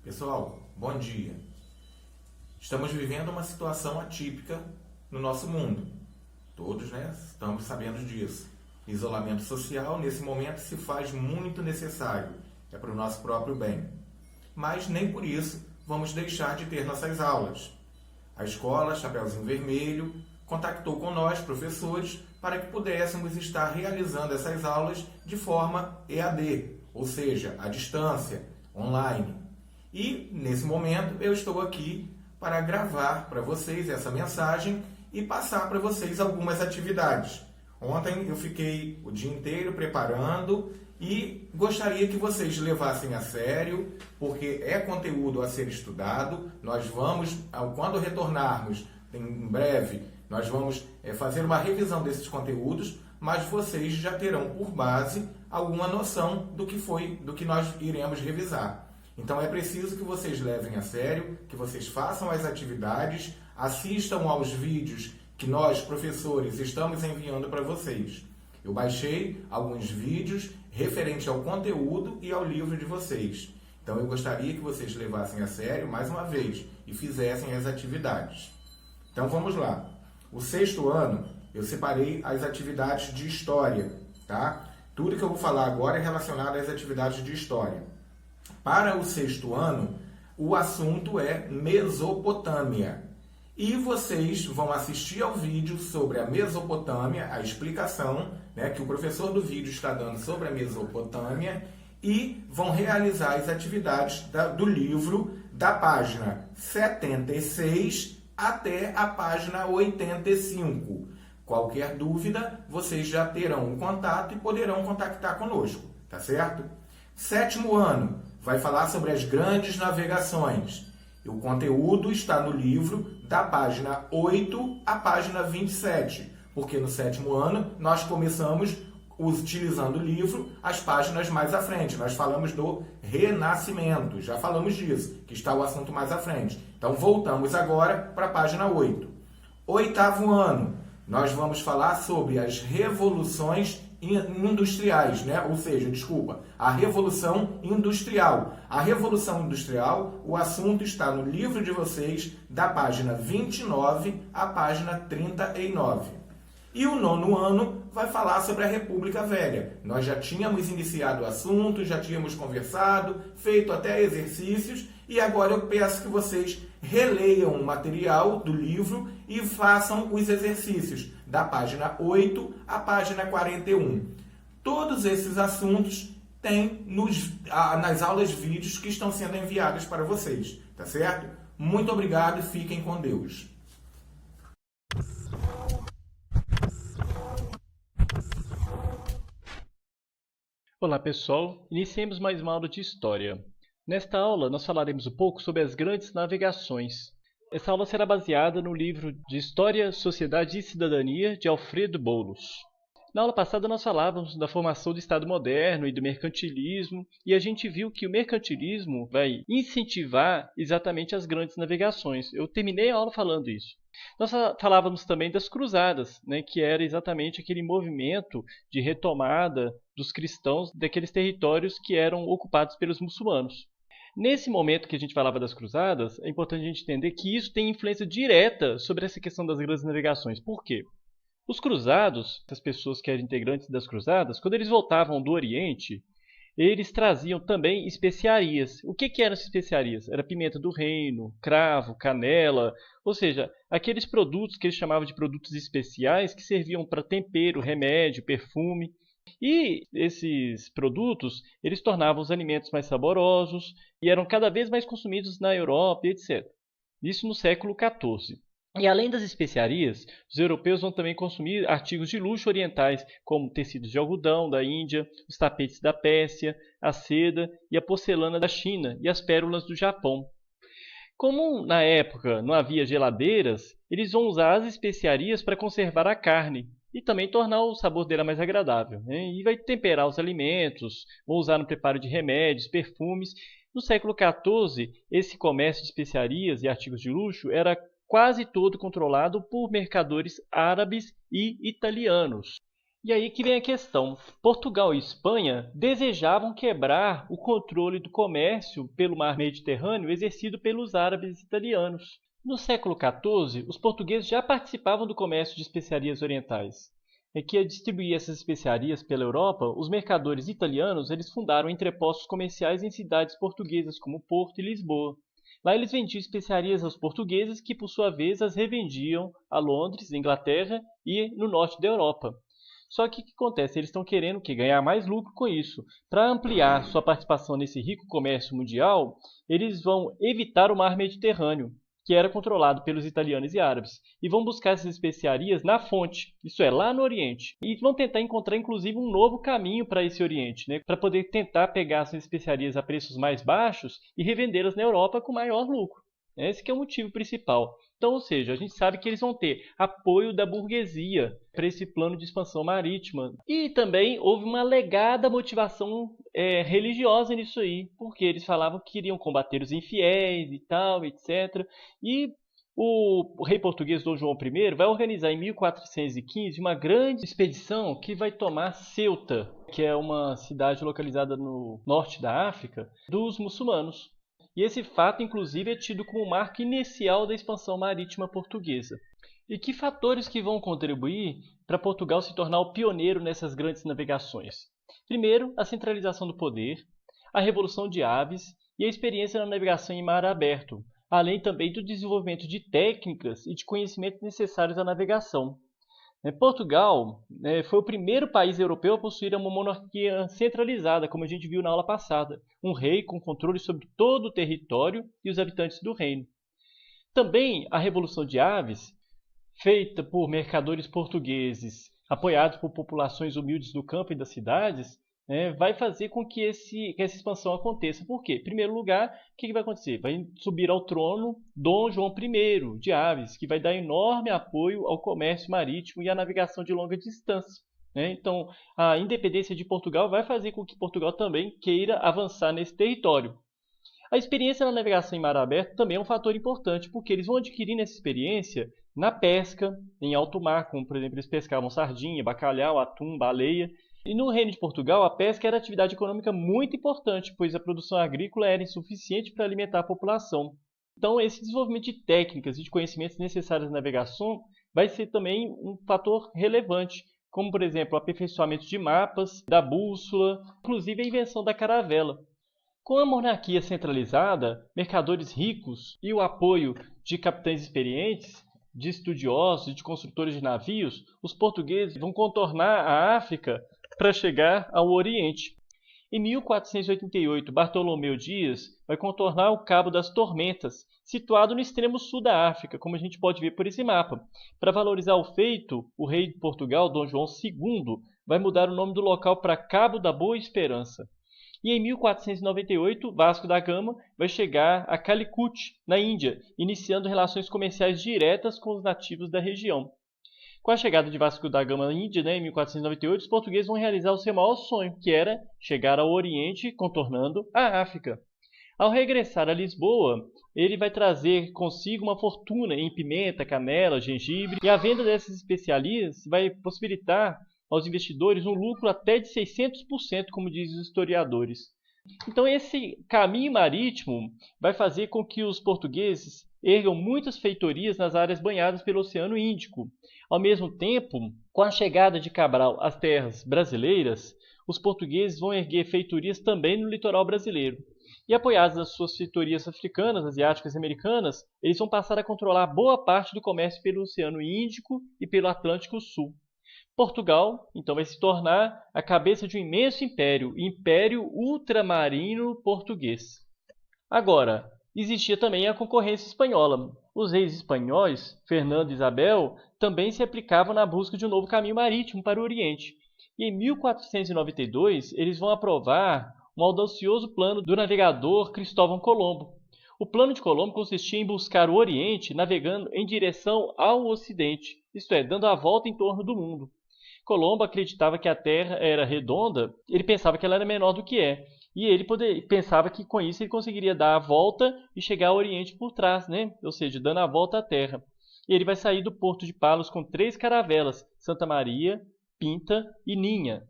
Pessoal, bom dia. Estamos vivendo uma situação atípica no nosso mundo. Todos, estamos sabendo disso. Isolamento social, nesse momento, se faz muito necessário. É para o nosso próprio bem. Mas nem por isso vamos deixar de ter nossas aulas. A escola Chapeuzinho Vermelho contactou com nós, professores, para que pudéssemos estar realizando essas aulas de forma EAD, ou seja, à distância, online. E, nesse momento, eu estou aqui para gravar para vocês essa mensagem e passar para vocês algumas atividades. Ontem eu fiquei o dia inteiro preparando e gostaria que vocês levassem a sério, porque é conteúdo a ser estudado. Nós vamos, quando retornarmos, em breve, nós vamos fazer uma revisão desses conteúdos, mas vocês já terão por base alguma noção do que nós iremos revisar. Então é preciso que vocês levem a sério, que vocês façam as atividades, assistam aos vídeos que nós, professores, estamos enviando para vocês. Eu baixei alguns vídeos referente ao conteúdo e ao livro de vocês. Então eu gostaria que vocês levassem a sério, mais uma vez, e fizessem as atividades. Então vamos lá. O sexto ano, eu separei as atividades de história, tá? Tudo que eu vou falar agora é relacionado às atividades de história. Para o sexto ano, o assunto é Mesopotâmia. E vocês vão assistir ao vídeo sobre a Mesopotâmia, a explicação que o professor do vídeo está dando sobre a Mesopotâmia, e vão realizar as atividades do livro da página 76 até a página 85. Qualquer dúvida, vocês já terão um contato e poderão contactar conosco, tá certo? Sétimo ano, vai falar sobre as grandes navegações. O conteúdo está no livro da página 8 à página 27, porque no sétimo ano nós começamos utilizando o livro as páginas mais à frente. Nós falamos do Renascimento, já falamos disso, que está o assunto mais à frente. Então voltamos agora para a página 8. Oitavo ano, nós vamos falar sobre as revoluções industriais, a Revolução Industrial. A Revolução Industrial, o assunto está no livro de vocês, da página 29 à página 39. E o nono ano vai falar sobre a República Velha. Nós já tínhamos iniciado o assunto, já tínhamos conversado, feito até exercícios, e agora eu peço que vocês releiam o material do livro e façam os exercícios da página 8 à página 41. Todos esses assuntos tem nas aulas vídeos que estão sendo enviadas para vocês, tá certo? Muito obrigado e fiquem com Deus. Olá pessoal, iniciemos mais uma aula de História. Nesta aula nós falaremos um pouco sobre as grandes navegações. Essa aula será baseada no livro de História, Sociedade e Cidadania de Alfredo Boulos. Na aula passada nós falávamos da formação do Estado moderno e do mercantilismo, e a gente viu que o mercantilismo vai incentivar exatamente as grandes navegações. Eu terminei a aula falando isso. Nós falávamos também das cruzadas, que era exatamente aquele movimento de retomada dos cristãos daqueles territórios que eram ocupados pelos muçulmanos. Nesse momento que a gente falava das cruzadas, é importante a gente entender que isso tem influência direta sobre essa questão das grandes navegações. Por quê? Os cruzados, as pessoas que eram integrantes das cruzadas, quando eles voltavam do Oriente, eles traziam também especiarias. O que eram essas especiarias? Era pimenta do reino, cravo, canela, ou seja, aqueles produtos que eles chamavam de produtos especiais que serviam para tempero, remédio, perfume. E esses produtos, eles tornavam os alimentos mais saborosos e eram cada vez mais consumidos na Europa, etc. Isso no século XIV. E além das especiarias, os europeus vão também consumir artigos de luxo orientais, como tecidos de algodão da Índia, os tapetes da Pérsia, a seda e a porcelana da China e as pérolas do Japão. Como na época não havia geladeiras, eles vão usar as especiarias para conservar a carne e também tornar o sabor dela mais agradável. E vai temperar os alimentos, vão usar no preparo de remédios, perfumes. No século XIV, esse comércio de especiarias e artigos de luxo era quase todo controlado por mercadores árabes e italianos. E aí que vem a questão. Portugal e Espanha desejavam quebrar o controle do comércio pelo mar Mediterrâneo exercido pelos árabes e italianos. No século XIV, os portugueses já participavam do comércio de especiarias orientais. É que a distribuir essas especiarias pela Europa, os mercadores italianos eles fundaram entrepostos comerciais em cidades portuguesas como Porto e Lisboa. Lá eles vendiam especiarias aos portugueses que, por sua vez, as revendiam a Londres, Inglaterra e no norte da Europa. Só que o que acontece? Eles estão querendo ganhar mais lucro com isso. Para ampliar sua participação nesse rico comércio mundial, eles vão evitar o mar Mediterrâneo, que era controlado pelos italianos e árabes, e vão buscar essas especiarias na fonte, isso é, lá no Oriente. E vão tentar encontrar, inclusive, um novo caminho para esse Oriente, né? Para poder tentar pegar essas especiarias a preços mais baixos e revendê-las na Europa com maior lucro. Esse que é o motivo principal. Então, ou seja, a gente sabe que eles vão ter apoio da burguesia para esse plano de expansão marítima. E também houve uma alegada motivação religiosa nisso aí, porque eles falavam que queriam combater os infiéis e tal, etc. E o rei português Dom João I vai organizar em 1415 uma grande expedição que vai tomar Ceuta, que é uma cidade localizada no norte da África, dos muçulmanos. E esse fato, inclusive, é tido como marco inicial da expansão marítima portuguesa. E que fatores que vão contribuir para Portugal se tornar o pioneiro nessas grandes navegações? Primeiro, a centralização do poder, a revolução de aves e a experiência na navegação em mar aberto, além também do desenvolvimento de técnicas e de conhecimentos necessários à navegação. Portugal foi o primeiro país europeu a possuir uma monarquia centralizada, como a gente viu na aula passada. Um rei com controle sobre todo o território e os habitantes do reino. Também a Revolução de Aves, feita por mercadores portugueses, apoiados por populações humildes do campo e das cidades, vai fazer com que essa expansão aconteça. Por quê? Em primeiro lugar, o que vai acontecer? Vai subir ao trono Dom João I de Aves, que vai dar enorme apoio ao comércio marítimo e à navegação de longa distância. Então, a independência de Portugal vai fazer com que Portugal também queira avançar nesse território. A experiência na navegação em mar aberto também é um fator importante, porque eles vão adquirindo essa experiência na pesca, em alto mar, como por exemplo eles pescavam sardinha, bacalhau, atum, baleia. E no Reino de Portugal, a pesca era atividade econômica muito importante, pois a produção agrícola era insuficiente para alimentar a população. Então, esse desenvolvimento de técnicas e de conhecimentos necessários na navegação vai ser também um fator relevante, como, por exemplo, o aperfeiçoamento de mapas, da bússola, inclusive a invenção da caravela. Com a monarquia centralizada, mercadores ricos e o apoio de capitães experientes, de estudiosos e de construtores de navios, os portugueses vão contornar a África para chegar ao Oriente. Em 1488, Bartolomeu Dias vai contornar o Cabo das Tormentas, situado no extremo sul da África, como a gente pode ver por esse mapa. Para valorizar o feito, o rei de Portugal, Dom João II, vai mudar o nome do local para Cabo da Boa Esperança. E em 1498, Vasco da Gama vai chegar a Calicut, na Índia, iniciando relações comerciais diretas com os nativos da região. Com a chegada de Vasco da Gama na Índia, em 1498, os portugueses vão realizar o seu maior sonho, que era chegar ao Oriente, contornando a África. Ao regressar a Lisboa, ele vai trazer consigo uma fortuna em pimenta, canela, gengibre, e a venda dessas especiarias vai possibilitar aos investidores um lucro até de 600%, como dizem os historiadores. Então esse caminho marítimo vai fazer com que os portugueses ergam muitas feitorias nas áreas banhadas pelo Oceano Índico. Ao mesmo tempo, com a chegada de Cabral às terras brasileiras, os portugueses vão erguer feitorias também no litoral brasileiro. E apoiados nas suas feitorias africanas, asiáticas e americanas, eles vão passar a controlar boa parte do comércio pelo Oceano Índico e pelo Atlântico Sul. Portugal, então, vai se tornar a cabeça de um imenso império, o Império Ultramarino Português. Agora, existia também a concorrência espanhola. Os reis espanhóis, Fernando e Isabel, também se aplicavam na busca de um novo caminho marítimo para o Oriente. E em 1492, eles vão aprovar um audacioso plano do navegador Cristóvão Colombo. O plano de Colombo consistia em buscar o Oriente navegando em direção ao Ocidente, isto é, dando a volta em torno do mundo. Colombo acreditava que a Terra era redonda, ele pensava que ela era menor do que é. E ele pensava que com isso ele conseguiria dar a volta e chegar ao Oriente por trás, ou seja, dando a volta à Terra. E ele vai sair do porto de Palos com 3 caravelas, Santa Maria, Pinta e Ninha.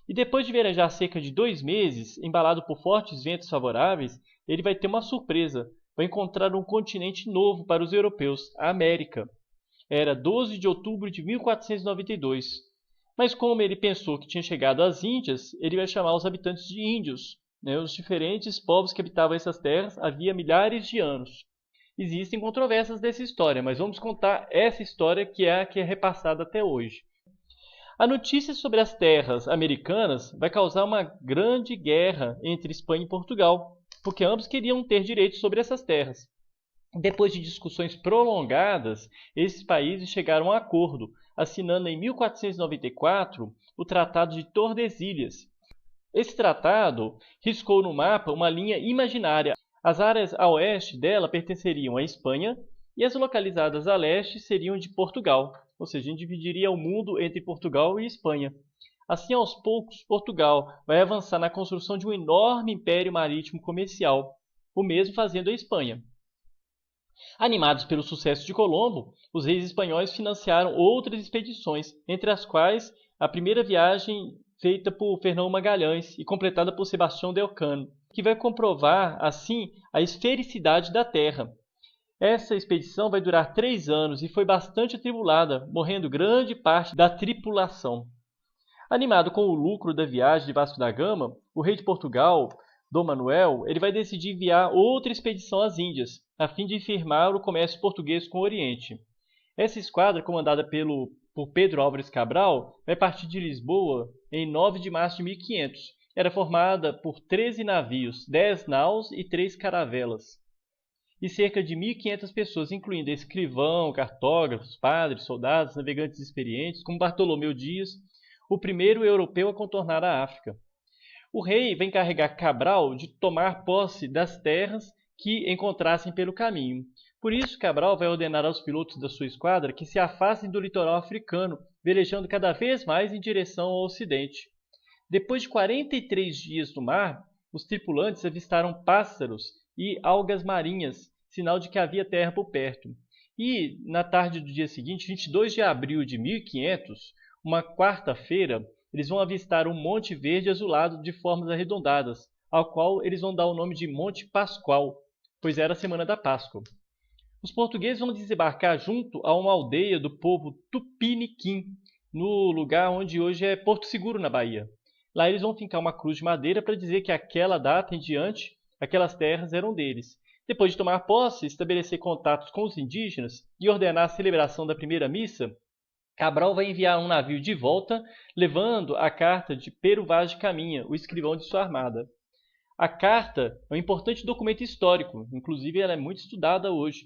E depois de velejar cerca de 2 meses, embalado por fortes ventos favoráveis, ele vai ter uma surpresa. Vai encontrar um continente novo para os europeus, a América. Era 12 de outubro de 1492. Mas como ele pensou que tinha chegado às Índias, ele vai chamar os habitantes de índios, né, os diferentes povos que habitavam essas terras havia milhares de anos. Existem controvérsias dessa história, mas vamos contar essa história que é a que é repassada até hoje. A notícia sobre as terras americanas vai causar uma grande guerra entre Espanha e Portugal, porque ambos queriam ter direitos sobre essas terras. Depois de discussões prolongadas, esses países chegaram a um acordo, assinando em 1494 o Tratado de Tordesilhas. Esse tratado riscou no mapa uma linha imaginária. As áreas a oeste dela pertenceriam à Espanha e as localizadas a leste seriam de Portugal, ou seja, a gente dividiria o mundo entre Portugal e Espanha. Assim, aos poucos, Portugal vai avançar na construção de um enorme império marítimo comercial, o mesmo fazendo a Espanha. Animados pelo sucesso de Colombo, os reis espanhóis financiaram outras expedições, entre as quais a primeira viagem feita por Fernão Magalhães e completada por Sebastião de Elcano, que vai comprovar, assim, a esfericidade da Terra. Essa expedição vai durar 3 anos e foi bastante atribulada, morrendo grande parte da tripulação. Animado com o lucro da viagem de Vasco da Gama, o rei de Portugal, Dom Manuel, ele vai decidir enviar outra expedição às Índias, a fim de firmar o comércio português com o Oriente. Essa esquadra, comandada por Pedro Álvares Cabral, vai partir de Lisboa em 9 de março de 1500. Era formada por 13 navios, 10 naus e 3 caravelas. E cerca de 1.500 pessoas, incluindo escrivão, cartógrafos, padres, soldados, navegantes experientes, como Bartolomeu Dias, o primeiro europeu a contornar a África. O rei vai encarregar Cabral de tomar posse das terras que encontrassem pelo caminho. Por isso, Cabral vai ordenar aos pilotos da sua esquadra que se afastem do litoral africano, velejando cada vez mais em direção ao ocidente. Depois de 43 dias no mar, os tripulantes avistaram pássaros e algas marinhas, sinal de que havia terra por perto. E, na tarde do dia seguinte, 22 de abril de 1500, uma quarta-feira, eles vão avistar um monte verde azulado de formas arredondadas, ao qual eles vão dar o nome de Monte Pascoal, pois era a semana da Páscoa. Os portugueses vão desembarcar junto a uma aldeia do povo Tupiniquim, no lugar onde hoje é Porto Seguro, na Bahia. Lá eles vão fincar uma cruz de madeira para dizer que aquela data em diante, aquelas terras eram deles. Depois de tomar posse, estabelecer contatos com os indígenas e ordenar a celebração da primeira missa, Cabral vai enviar um navio de volta, levando a carta de Pero Vaz de Caminha, o escrivão de sua armada. A carta é um importante documento histórico, inclusive ela é muito estudada hoje.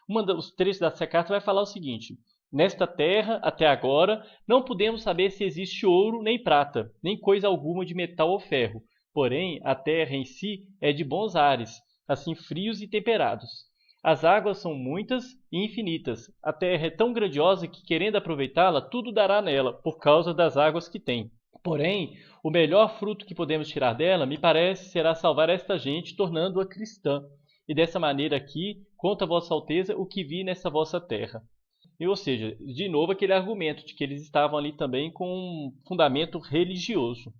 Um dos trechos dessa carta vai falar o seguinte: nesta terra, até agora, não podemos saber se existe ouro nem prata, nem coisa alguma de metal ou ferro. Porém, a terra em si é de bons ares, assim frios e temperados. As águas são muitas e infinitas. A terra é tão grandiosa que, querendo aproveitá-la, tudo dará nela, por causa das águas que tem. Porém, o melhor fruto que podemos tirar dela, me parece, será salvar esta gente, tornando-a cristã. E dessa maneira aqui, conta a vossa alteza o que vi nessa vossa terra. Ou seja, de novo aquele argumento de que eles estavam ali também com um fundamento religioso.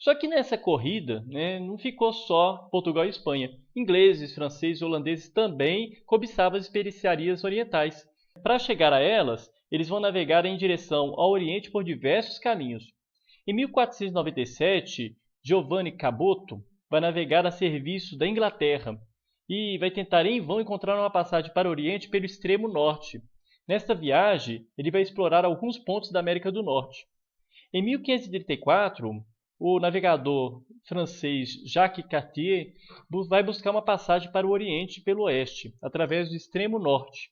Só que nessa corrida, não ficou só Portugal e Espanha. Ingleses, franceses e holandeses também cobiçavam as especiarias orientais. Para chegar a elas, eles vão navegar em direção ao Oriente por diversos caminhos. Em 1497, Giovanni Caboto vai navegar a serviço da Inglaterra e vai tentar em vão encontrar uma passagem para o Oriente pelo extremo norte. Nesta viagem, ele vai explorar alguns pontos da América do Norte. Em 1534, o navegador francês Jacques Cartier vai buscar uma passagem para o Oriente pelo Oeste, através do extremo norte.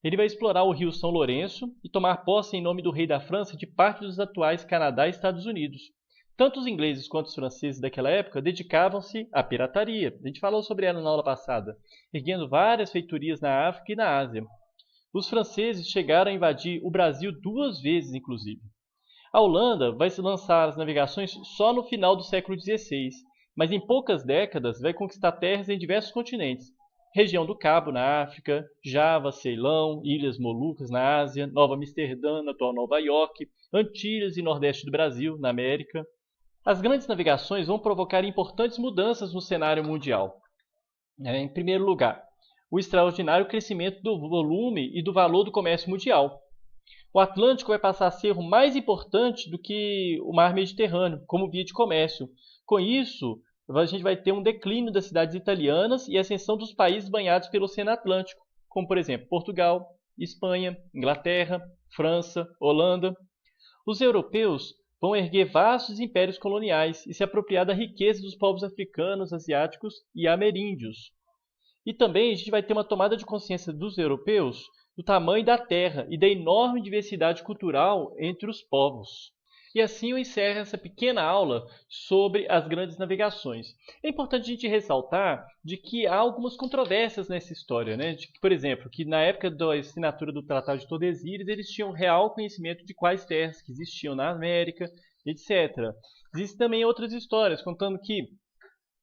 Ele vai explorar o rio São Lourenço e tomar posse em nome do rei da França de parte dos atuais Canadá e Estados Unidos. Tanto os ingleses quanto os franceses daquela época dedicavam-se à pirataria. A gente falou sobre ela na aula passada, erguendo várias feitorias na África e na Ásia. Os franceses chegaram a invadir o Brasil 2 vezes, inclusive. A Holanda vai se lançar as navegações só no final do século XVI, mas em poucas décadas vai conquistar terras em diversos continentes. Região do Cabo, na África, Java, Ceilão, Ilhas Molucas, na Ásia, Nova Amsterdã, na atual Nova York, Antilhas e Nordeste do Brasil, na América. As grandes navegações vão provocar importantes mudanças no cenário mundial. Em primeiro lugar, o extraordinário crescimento do volume e do valor do comércio mundial. O Atlântico vai passar a ser mais importante do que o mar Mediterrâneo, como via de comércio. Com isso, a gente vai ter um declínio das cidades italianas e a ascensão dos países banhados pelo Oceano Atlântico, como, por exemplo, Portugal, Espanha, Inglaterra, França, Holanda. Os europeus vão erguer vastos impérios coloniais e se apropriar da riqueza dos povos africanos, asiáticos e ameríndios. E também a gente vai ter uma tomada de consciência dos europeus do tamanho da terra e da enorme diversidade cultural entre os povos. E assim eu encerro essa pequena aula sobre as grandes navegações. É importante a gente ressaltar de que há algumas controvérsias nessa história, né? Por exemplo, que na época da assinatura do Tratado de Tordesilhas, eles tinham real conhecimento de quais terras que existiam na América, etc. Existem também outras histórias contando que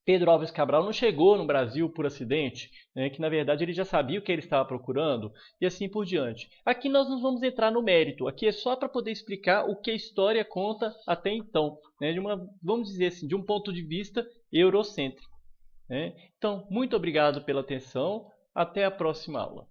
Pedro Álvares Cabral não chegou no Brasil por acidente, né, que na verdade ele já sabia o que ele estava procurando e assim por diante. Aqui nós não vamos entrar no mérito, aqui é só para poder explicar o que a história conta até então, né, vamos dizer assim, de um ponto de vista eurocêntrico. Né? Então, muito obrigado pela atenção, até a próxima aula.